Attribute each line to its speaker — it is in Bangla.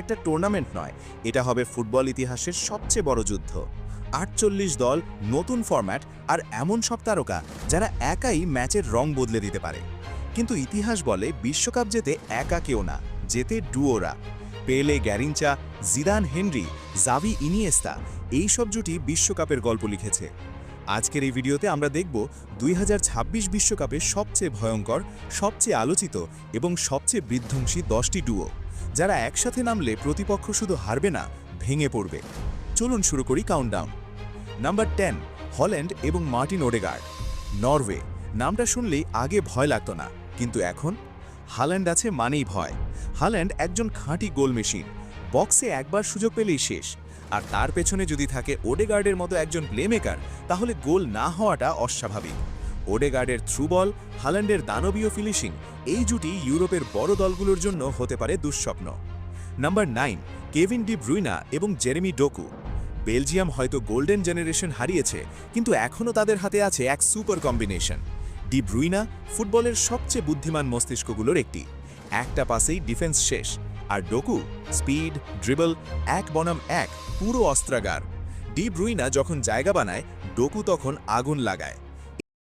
Speaker 1: একটা টুর্নামেন্ট নয়, এটা হবে ফুটবল ইতিহাসের সবচেয়ে বড় যুদ্ধ। ৪৮ দল, নতুন ফরম্যাট, আর এমন সব তারকা যারা একাই ম্যাচের রং বদলে দিতে পারে। কিন্তু ইতিহাস বলে বিশ্বকাপ যেতে একা কেউ না, যেতে ডুয়োরা। পেলে, Garrincha, Zidane, Henry, Xavi, Iniesta, এই সব জুটি বিশ্বকাপের গল্প লিখেছে। আজকের এই ভিডিওতে আমরা দেখব ২০২৬ বিশ্বকাপের সবচেয়ে ভয়ঙ্কর, সবচেয়ে আলোচিত এবং সবচেয়ে বিধ্বংসী 10টি ডুও, যারা একসাথে নামলে প্রতিপক্ষ শুধু হারবে না, ভেঙে পড়বে। চলুন শুরু করি কাউন্টডাউন। নাম্বার 10, হল্যান্ড এবং মার্টিন ওডেগার্ড। নরওয়ে নামটা শুনলেই আগে ভয় লাগতো না, কিন্তু এখন হাল্যান্ড আছে মানেই ভয়। হাল্যান্ড একজন খাঁটি গোল মেশিন, বক্সে একবার সুযোগ পেলেই শেষ। আর তার পেছনে যদি থাকে ওডেগার্ডের মতো একজন প্লেমেকার, তাহলে গোল না হওয়াটা অস্বাভাবিক। ওডেগার্ডের থ্রু বল, হাল্যান্ডের দানবীয় ফিনিশিং, এই জুটি ইউরোপের বড় দলগুলোর জন্য হতে পারে দুঃস্বপ্ন। নাম্বার 9, কেভিন ডি ব্রুইনা এবং জেরেমি ডোকু। বেলজিয়াম হয়তো গোল্ডেন জেনারেশন হারিয়েছে, কিন্তু এখনও তাদের হাতে আছে এক সুপার কম্বিনেশন। ডি ব্রুইনা ফুটবলের সবচেয়ে বুদ্ধিমান মস্তিষ্কগুলোর একটি, একটা পাসেই ডিফেন্স শেষ। আর ডোকু স্পিড, ড্রিবল, এক বনাম এক, পুরো অস্ত্রাগার। ডি ব্রুইনা যখন জায়গা বানায়, ডোকু তখন আগুন লাগায়।